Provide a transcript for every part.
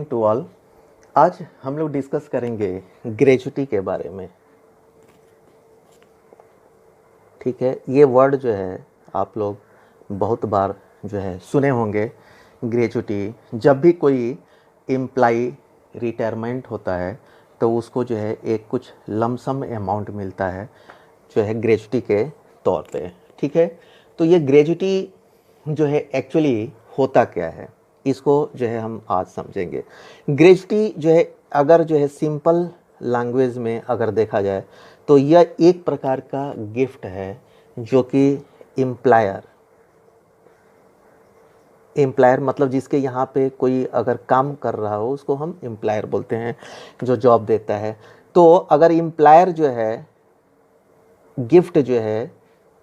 To all. आज हम लोग डिस्कस करेंगे ग्रेजुटी के बारे में। ठीक है, ये वर्ड जो है आप लोग बहुत बार जो है सुने होंगे। ग्रेजुटी, जब भी कोई एम्प्लाई रिटायरमेंट होता है तो उसको जो है एक कुछ लमसम अमाउंट मिलता है जो है ग्रेजुटी के तौर पे। ठीक है, तो ये ग्रेजुटी जो है एक्चुअली होता क्या है, इसको जो है हम आज समझेंगे। ग्रेजुटी जो है अगर जो है सिंपल लैंग्वेज में अगर देखा जाए तो यह एक प्रकार का गिफ्ट है जो कि एम्प्लायर मतलब जिसके यहाँ पे कोई अगर काम कर रहा हो उसको हम एम्प्लायर बोलते हैं, जो जॉब देता है। तो अगर एम्प्लायर जो है गिफ्ट जो है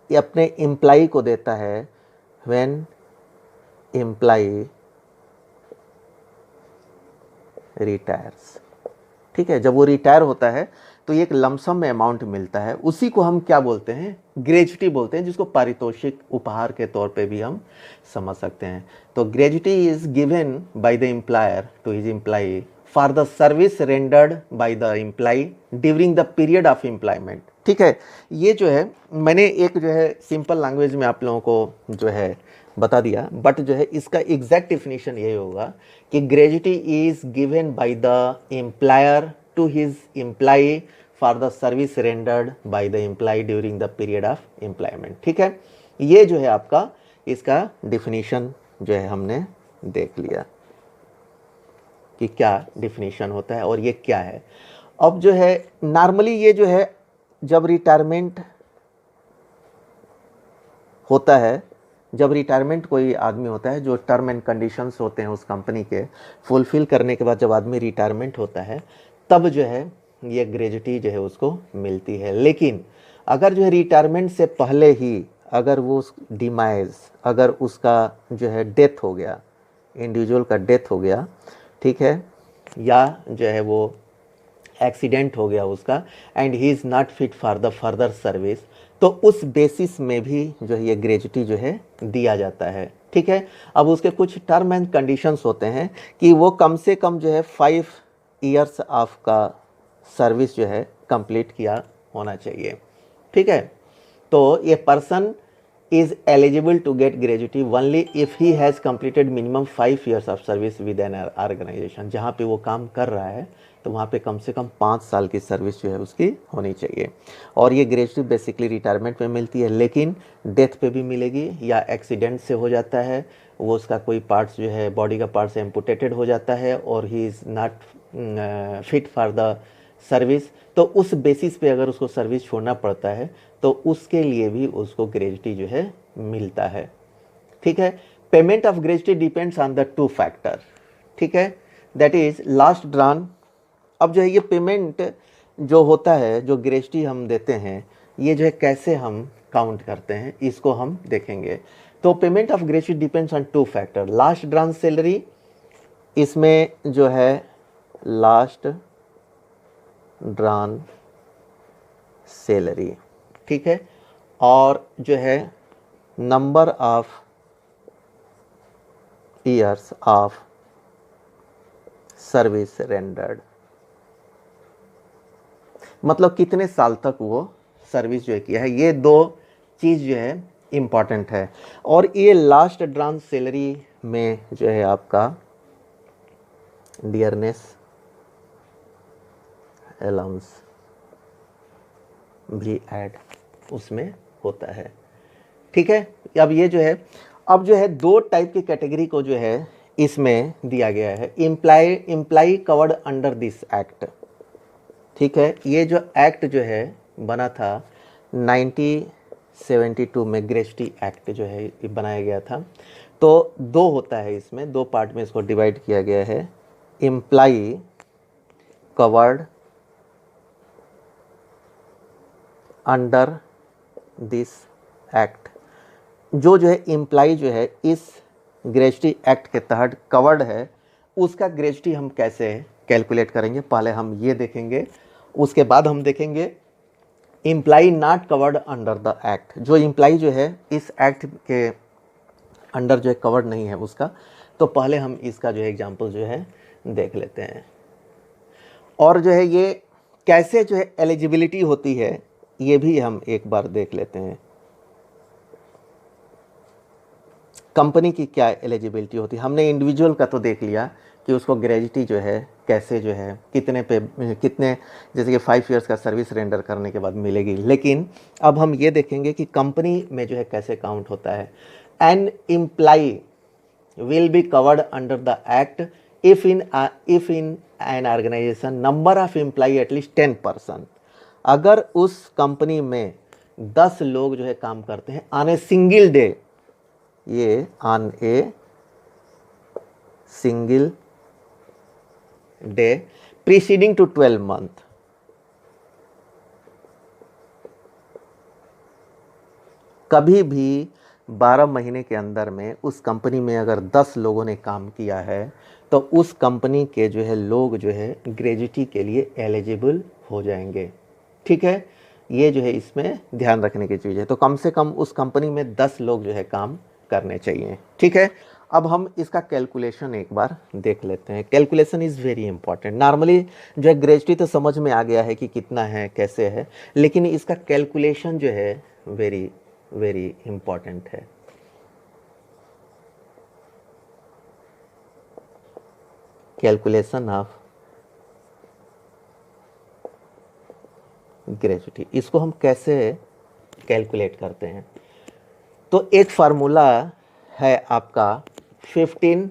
ये अपने एम्प्लाई को देता है व्हेन एम्प्लाई रिटायर्स। ठीक है, जब वो रिटायर होता है तो एक लमसम में अमाउंट मिलता है, उसी को हम क्या बोलते हैं, ग्रेजुटी बोलते हैं, जिसको पारितोषिक उपहार के तौर पे भी हम समझ सकते हैं। तो gratuity is given by the employer to his employee for the service rendered by the employee during the period of employment. ठीक है, ये जो है मैंने एक जो है सिंपल लैंग्वेज में आप लोगों को जो है बता दिया, बट जो है इसका एग्जैक्ट डेफिनेशन ये होगा कि gratuity is given by the employer to his employee for the service rendered by the employee during the period of employment. ठीक है, ये जो है आपका इसका डेफिनेशन जो है हमने देख लिया कि क्या डेफिनेशन होता है और ये क्या है। अब जो है नॉर्मली ये जो है जब रिटायरमेंट होता है, जब रिटायरमेंट कोई आदमी होता है, जो टर्म एंड कंडीशंस होते हैं उस कंपनी के फुलफिल करने के बाद जब आदमी रिटायरमेंट होता है तब जो है ये ग्रेजुटी जो है उसको मिलती है। लेकिन अगर जो है रिटायरमेंट से पहले ही अगर वो डिमाइज, अगर उसका जो है डेथ हो गया, इंडिविजुअल का डेथ हो गया, ठीक है, या जो है वो एक्सीडेंट हो गया उसका and he is not fit for the further service, तो उस बेसिस में भी जो है ये ग्रेजुटी जो है दिया जाता है। ठीक है, अब उसके कुछ टर्म एंड कंडीशंस होते हैं कि वो कम से कम जो है 5 ईयर्स ऑफ का सर्विस जो है कंप्लीट किया होना चाहिए। ठीक है, तो ये person is eligible to get gratuity only if he has completed minimum 5 years of service with an organization। जहाँ पे वो काम कर रहा है तो वहाँ पे कम से कम 5 साल की सर्विस जो है उसकी होनी चाहिए। और ये ग्रेजुटी बेसिकली रिटायरमेंट में मिलती है, लेकिन डेथ पे भी मिलेगी या एक्सीडेंट से हो जाता है, वो उसका कोई पार्ट्स जो है बॉडी का पार्ट्स एम्पुटेटेड हो जाता है और he is not fit for the service, तो उस बेसिस पे अगर उसको सर्विस छोड़ना पड़ता है तो उसके लिए भी उसको ग्रेजुटी जो है मिलता है। ठीक है, payment of gratuity depends on the 2 factor. ठीक है, दैट इज लास्ट ड्रॉन। अब जो है ये पेमेंट जो होता है, जो ग्रेजुटी हम देते हैं, ये जो है कैसे हम काउंट करते हैं इसको हम देखेंगे। तो payment of gratuity depends on 2 factor. Last drawn salary, इसमें जो है लास्ट ड्रॉन सैलरी, ठीक है, और जो है number of years of service rendered, मतलब कितने साल तक वो सर्विस जो है किया है। ये 2 चीज़ जो है इम्पॉर्टेंट है। और ये लास्ट ड्रॉन सैलरी में जो है आपका डियरनेस अलाउंस भी ऐड उसमें होता है। ठीक है, अब ये जो है, अब जो है 2 टाइप की कैटेगरी को जो है इसमें दिया गया है। Employee covered under this act. ठीक है, ये जो एक्ट जो है बना था 1972 में, ग्रेजुटी एक्ट जो है ये बनाया गया था। तो 2 होता है इसमें, 2 पार्ट में इसको डिवाइड किया गया है। Employee covered under this act, जो है एम्प्लाई जो है इस ग्रेजुटी एक्ट के तहत कवर्ड है, उसका ग्रेजुटी हम कैसे कैलकुलेट करेंगे, पहले हम ये देखेंगे, उसके बाद हम देखेंगे employee not covered under the act. जो एम्प्लाई जो है इस एक्ट के अंडर जो है कवर्ड नहीं है उसका, तो पहले हम इसका जो है एग्जाम्पल जो है देख लेते हैं। और जो है ये कैसे जो है एलिजिबिलिटी होती है ये भी हम एक बार देख लेते हैं। कंपनी की क्या एलिजिबिलिटी होती है, हमने इंडिविजुअल का तो देख लिया कि उसको ग्रेजुटी जो है कैसे जो है कितने जैसे कि 5 इयर्स का सर्विस रेंडर करने के बाद मिलेगी। लेकिन अब हम ये देखेंगे कि कंपनी में जो है कैसे काउंट होता है। An employee will be covered under the act if in an organisation number of employee at least 10%। अगर उस कंपनी में 10 लोग जो है काम करते हैं ऑन ए सिंगल डे, ये on a single day preceding to 12 month, कभी भी 12 महीने के अंदर में उस कंपनी में अगर 10 लोगों ने काम किया है तो उस कंपनी के जो है लोग जो है ग्रेजुटी के लिए एलिजिबल हो जाएंगे। ठीक है, ये जो है इसमें ध्यान रखने की चीज़ है। तो कम से कम उस कंपनी में 10 लोग जो है काम करने चाहिए। ठीक है, अब हम इसका कैलकुलेशन एक बार देख लेते हैं। Calculation is very important. Normally जो है ग्रेजुटी तो समझ में आ गया है कि कितना है कैसे है, लेकिन इसका कैलकुलेशन जो है वेरी वेरी इंपॉर्टेंट है। कैलकुलेशन ऑफ ग्रेजुटी, इसको हम कैसे कैलकुलेट करते हैं? तो एक फार्मूला है आपका 15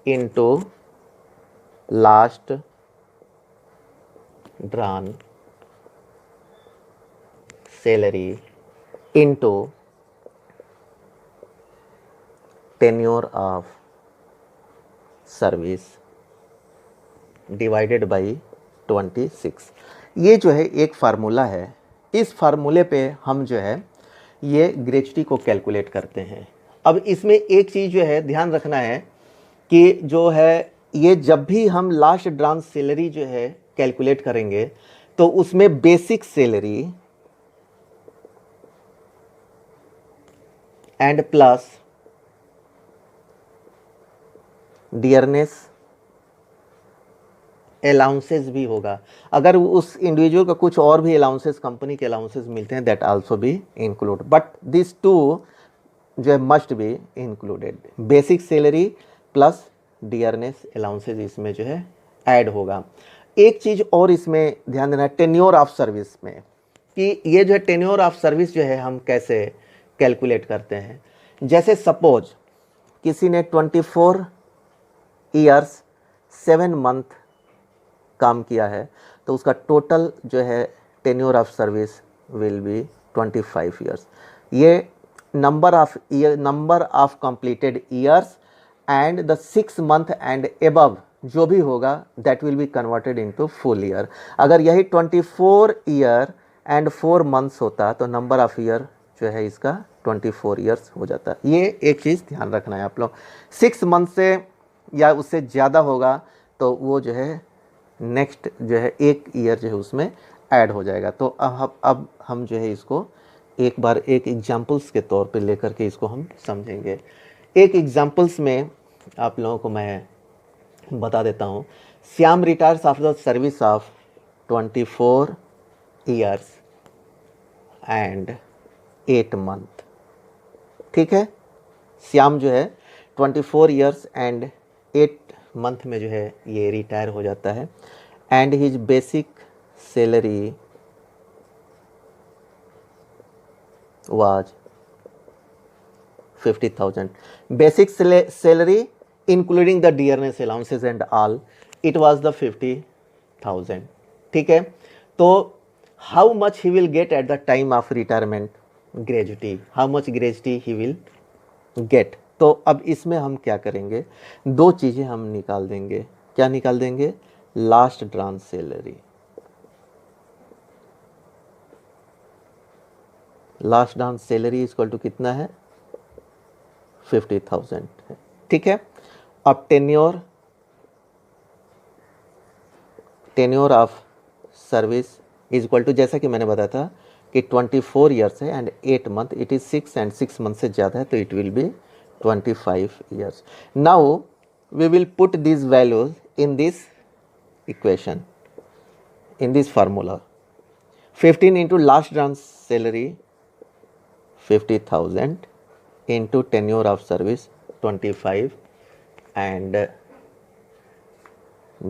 into last drawn salary into tenure of service divided by 26। ये जो है एक फार्मूला है। इस फार्मूले पे हम जो है ये ग्रेजुटी को कैलकुलेट करते हैं। अब इसमें एक चीज़ जो है ध्यान रखना है कि जो है ये जब भी हम लास्ट ड्रॉन सैलरी जो है कैलकुलेट करेंगे तो उसमें basic salary and plus dearness allowances भी होगा। अगर उस इंडिविजुअल का कुछ और भी अलाउंसेस, कंपनी के अलाउंसेस मिलते हैं, that also be include, but this to जो है must be included. Basic salary plus dearness allowances इसमें जो है ऐड होगा। एक चीज़ और इसमें ध्यान देना है टेन्योर ऑफ सर्विस में, कि ये जो है टेन्योर ऑफ सर्विस जो है हम कैसे कैलकुलेट करते हैं। जैसे सपोज किसी ने 24 ईयर्स 7 मंथ काम किया है तो उसका टोटल जो है tenure of service will be 25 years. ये number of completed years and the 6 month and above जो भी होगा that will be converted into full year. अगर यही 24 ईयर एंड 4 मंथ्स होता तो नंबर ऑफ ईयर जो है इसका 24 ईयर्स हो जाता। ये एक चीज़ ध्यान रखना है आप लोग। 6 मंथ से या उससे ज़्यादा होगा तो वो जो है नेक्स्ट जो है 1 ईयर जो है उसमें ऐड हो जाएगा। तो अब हम जो है इसको एक बार एक एग्जांपल्स के तौर पे लेकर के इसको हम समझेंगे। एक एग्जांपल्स में आप लोगों को मैं बता देता हूँ। Shyam retires after the service of 24 years and 8 month. ठीक है, श्याम जो है 24 ईयर्स एंड 8 मंथ में जो है ये रिटायर हो जाता है and his basic salary was 50,000। Basic salary including the dearness allowances and all it was the 50,000। ठीक है, तो how much he will get at the time of retirement gratuity, how much gratuity he will get. तो अब इसमें हम क्या करेंगे, 2 चीज़ें हम निकाल देंगे। क्या निकाल देंगे? Last drawn salary, last drawn salary equal to कितना है? 50,000 है। ठीक है, अब tenure of service is equal to, जैसा कि मैंने बताया था कि 24 ईयर्स है and 8 month, it is 6 and 6 month से ज़्यादा है तो it will be 25 years. Now we will put these values in this equation, in this formula. 15 into last dance salary 50,000 into tenure of service 25 and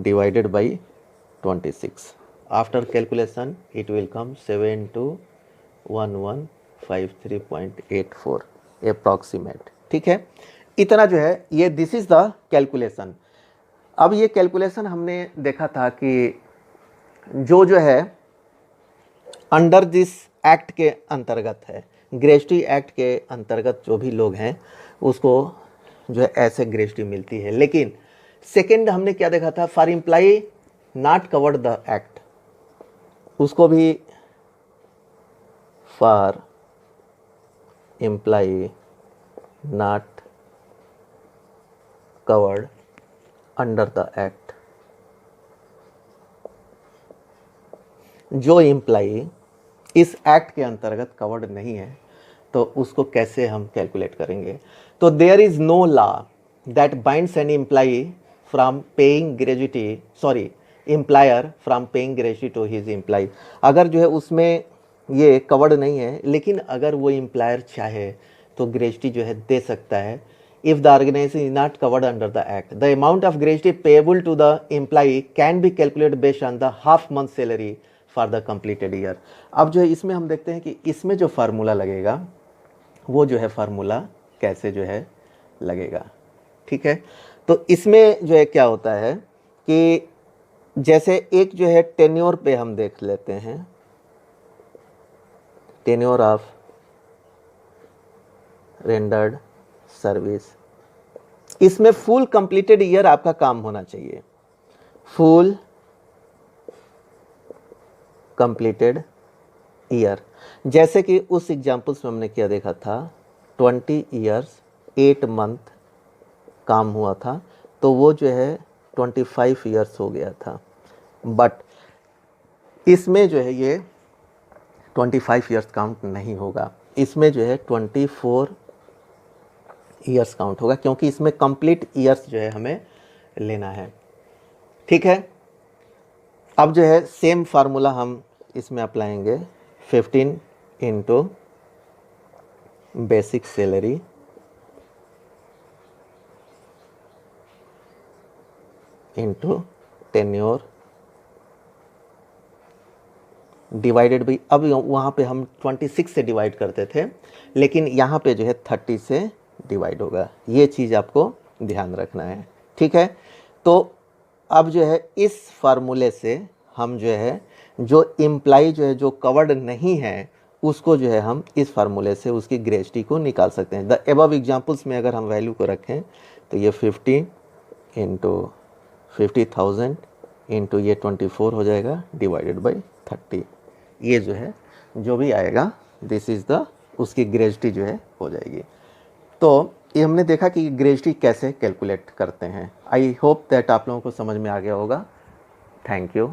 divided by 26. After calculation it will come 721153.84 approximate. ठीक है, इतना जो है ये this is the calculation. अब ये calculation हमने देखा था कि जो है अंडर दिस एक्ट के अंतर्गत है, ग्रेजुटी एक्ट के अंतर्गत जो भी लोग हैं उसको जो है ऐसे ग्रेजुटी मिलती है. लेकिन सेकेंड हमने क्या देखा था, for employee not covered the act, उसको भी for employee not covered under the act. जो एम्प्लॉय इस एक्ट के अंतर्गत कवर्ड नहीं है तो उसको कैसे हम कैलकुलेट करेंगे. तो there is no law that binds an employee from paying gratuity, sorry employer from paying gratuity to his employee. अगर जो है उसमें ये कवर्ड नहीं है, लेकिन अगर वो एम्प्लॉयर चाहे तो ग्रेजुटी जो है दे सकता है. If the organization is not covered under the act, the amount of gratuity payable to the employee can be calculated based on the half month salary for the completed year. अब जो है इसमें हम देखते हैं कि इसमें जो फार्मूला लगेगा वो जो है फार्मूला कैसे जो है लगेगा. ठीक है, तो इसमें जो है क्या होता है कि जैसे एक जो है टेन्योर पे हम देख लेते हैं, टेन्योर ऑफ रेंडर्ड सर्विस. इसमें फुल कंप्लीटेड ईयर आपका काम होना चाहिए, फुल कंप्लीटेड ईयर. जैसे कि उस एग्जाम्पल्स में हमने क्या देखा था, 20 ईयर्स 8 मंथ काम हुआ था, तो वो जो है 25 ईयर्स हो गया था. बट इसमें जो है ये 25 ईयर्स काउंट नहीं होगा, इसमें जो है 24 ईयर्स काउंट होगा, क्योंकि इसमें कंप्लीट ईयर्स जो है हमें लेना है. ठीक है, अब जो है सेम फार्मूला हम इसमें अप्लाएंगे. 15 into basic salary into tenure divided by, अब वहाँ पे हम 26 से डिवाइड करते थे, लेकिन यहाँ पे जो है 30 से डिवाइड होगा. ये चीज़ आपको ध्यान रखना है. ठीक है, तो अब जो है इस फार्मूले से हम जो है जो एम्प्लॉय जो है जो कवर्ड नहीं है उसको जो है हम इस फार्मूले से उसकी ग्रेजुटी को निकाल सकते हैं. द एबव एग्जाम्पल्स में अगर हम वैल्यू को रखें तो ये 50 इंटू 50,000 इंटू ये 24 हो जाएगा डिवाइडेड बाई 30. ये जो है जो भी आएगा दिस इज़ द उसकी ग्रेजुटी जो है हो जाएगी. तो ये हमने देखा कि ग्रेजुटी कैसे कैलकुलेट करते हैं. आई होप दैट आप लोगों को समझ में आ गया होगा. Thank you.